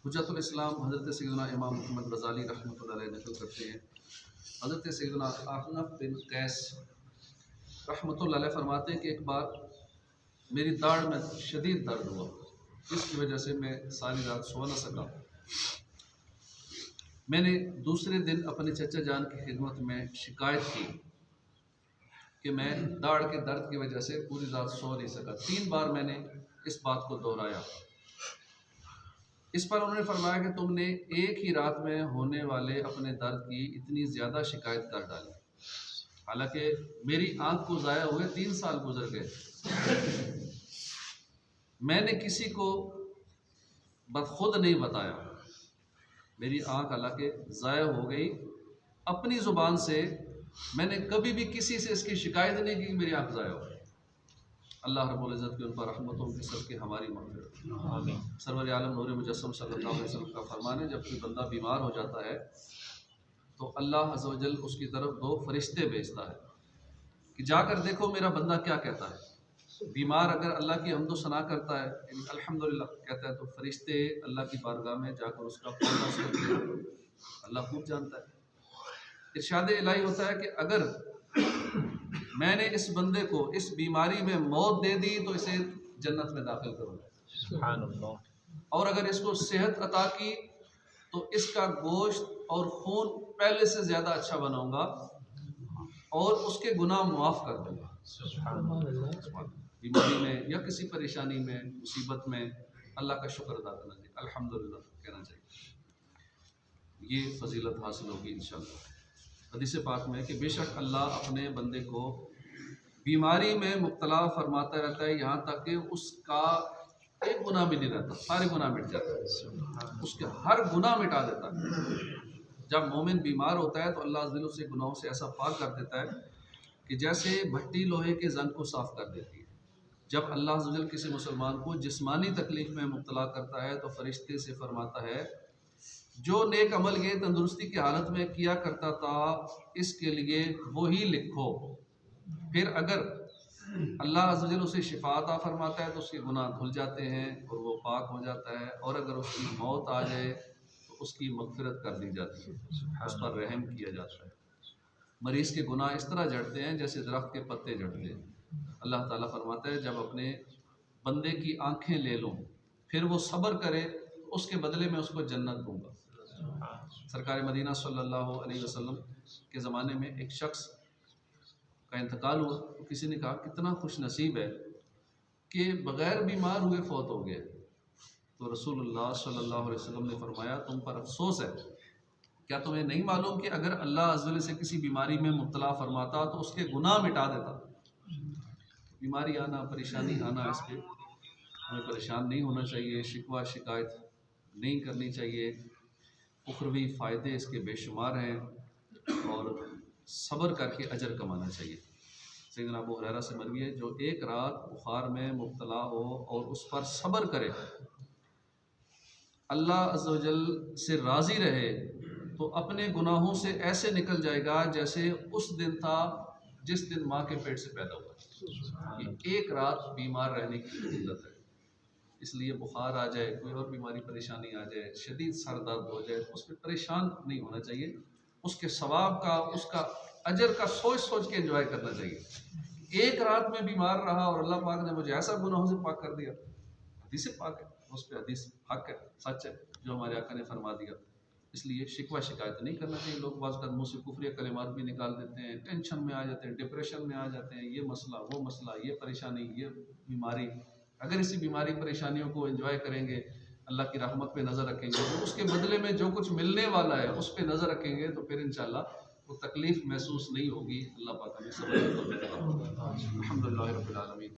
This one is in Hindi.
हुज्जतुल इस्लाम हज़रत सैयदना इमाम मोहम्मद गज़ाली रहमतुल्लाह अलैह नक़ल करते हैं, हज़रत सैयदना अहनफ़ बिन कैस रहमतुल्लाह अलैह फरमाते हैं कि एक बार मेरी दाढ़ में शदीद दर्द हुआ, इसकी वजह से मैं सारी रात सो न सका। मैंने दूसरे दिन अपने चचा जान की खिदमत में शिकायत की कि मैं दाढ़ के दर्द की वजह से पूरी रात सो नहीं सका। 3 बार मैंने इस बात को दोहराया। इस पर उन्होंने फरमाया कि तुमने एक ही रात में होने वाले अपने दर्द की इतनी ज़्यादा शिकायत कर डाली, हालांकि मेरी आंख को ज़ाया हुए 3 साल गुजर गए। मैंने किसी को बदखुद नहीं बताया, मेरी आंख हालांकि ज़ाया हो गई, अपनी ज़ुबान से मैंने कभी भी किसी से इसकी शिकायत नहीं की कि मेरी आंख ज़ाया हो। अल्लाह रब्बुल इज़्ज़त की उन पर रहमतों के सदके हमारी मग़फ़िरत। आमीन। सरवर आलम नूर मुजस्सम सल्लल्लाहु अलैहि वसल्लम का फरमान है, जब कोई बंदा बीमार हो जाता है तो अल्लाह अज़्ज़ व जल उसकी तरफ 2 फरिश्ते भेजता है कि जाकर देखो मेरा बंदा क्या कहता है। बीमार अगर अल्लाह की हम्द व सना करता है, अल्हम्दुलिल्लाह कहता है, तो फरिश्ते अल्लाह की बारगाह में जाकर उसका फौरन करते हैं। अल्लाह खूब जानता है। इरशाद इलाही होता है कि अगर मैंने इस बंदे को इस बीमारी में मौत दे दी तो इसे जन्नत में दाखिल करूँगा, सुभान अल्लाह। और अगर इसको सेहत अता की तो इसका गोश्त और खून पहले से ज़्यादा अच्छा बनाऊंगा और उसके गुनाह मुआफ़ कर दूंगा, सुभान अल्लाह। बीमारी में या किसी परेशानी में, मुसीबत में अल्लाह का शुक्र अदा करना चाहिए, अल्हम्दुलिल्लाह कहना चाहिए। ये फजीलत हासिल होगी इंशाअल्लाह। हदीस पाक में कि बेशक अल्लाह अपने बंदे को बीमारी में मुब्तला फरमाता रहता है, यहाँ तक कि उसका एक गुनाह भी नहीं रहता, सारे गुनाह मिट जाते हैं, उसके हर गुनाह मिटा देता है। जब मोमिन बीमार होता है तो अल्लाह अज़्ज़ व जल उसे गुनाहों से ऐसा पाक कर देता है कि जैसे भट्टी लोहे के जंग को साफ़ कर देती है। जब अल्लाह अज़्ज़ व जल किसी मुसलमान को जिस्मानी तकलीफ़ में मुब्तला करता है तो फरिश्ते से फरमाता है, जो नेक अमल ये तंदुरुस्ती की हालत में किया करता था इसके लिए वही लिखो। फिर अगर अल्लाह अज़्ज़ व जल उसे शिफा अता फरमाता है तो उसके गुनाह धुल जाते हैं और वो पाक हो जाता है, और अगर उसकी मौत आ जाए तो उसकी मग़फ़िरत कर दी जाती है, उस पर रहम किया जाता है। मरीज़ के गुनाह इस तरह झड़ते हैं जैसे दरख्त के पत्ते झड़ते हैं। अल्लाह ताला फरमाता है, जब अपने बंदे की आँखें ले लूँ फिर वो सब्र करे तो उसके बदले में उसको जन्नत दूँगा। सरकार मदीना सल्लल्लाहु अलैहि वसल्लम के ज़माने में एक शख्स का इंतकाल हुआ तो किसी ने कहा कितना खुश नसीब है कि बग़ैर बीमार हुए फौत हो गए। तो रसूलुल्लाह सल्लल्लाहु अलैहि वसल्लम ने फरमाया, तुम पर अफसोस है, क्या तुम्हें नहीं मालूम कि अगर अल्लाह अज़्ज़ व जल से किसी बीमारी में मुब्तला फरमाता तो उसके गुनाह मिटा देता। बीमारी आना, परेशानी आना, इस पर हमें परेशान नहीं होना चाहिए, शिकवा शिकायत नहीं करनी चाहिए। उखरवी फ़ायदे इसके बेशुमार हैं और सब्र करके अजर कमाना चाहिए। सैयदना अबू हुरैरा से मरवी है, जो एक रात बुखार में मुब्तला हो और उस पर सब्र करे, अल्लाह अज़्ज़ व जल से राज़ी रहे तो अपने गुनाहों से ऐसे निकल जाएगा जैसे उस दिन था जिस दिन माँ के पेट से पैदा हुआ। ये एक रात बीमार रहने की ज़रूरत है। इसलिए बुखार आ जाए, कोई और बीमारी परेशानी आ जाए, शदीद सर दर्द हो जाए, उस पर परेशान नहीं होना चाहिए। उसके सवाब का, उसका अजर का सोच सोच के एंजॉय करना चाहिए। एक रात में बीमार रहा और अल्लाह पाक ने मुझे ऐसा गुनाहों से पाक कर दिया, हदीस पाक है, उस पर हदीस हक है, सच है जो हमारे आका ने फरमा दिया। इसलिए शिकवा शिकायत नहीं करना चाहिए। लोग बाज़ कर मुँह से कुफ्रिया कलिमात भी निकाल देते हैं, टेंशन में आ जाते हैं, डिप्रेशन में आ जाते हैं, ये मसला, वो मसला, ये परेशानी, ये बीमारी। अगर इसी बीमारी परेशानियों को एंजॉय करेंगे, अल्लाह की रहमत पे नज़र रखेंगे, तो उसके बदले में जो कुछ मिलने वाला है उस पर नज़र रखेंगे तो फिर इंशाअल्लाह वो तकलीफ़ महसूस नहीं होगी। अल्लाह पाक हमें सब्र की तौफ़ीक़ अता फरमाए। अल्हम्दुलिल्लाहि रब्बिल आलमीन।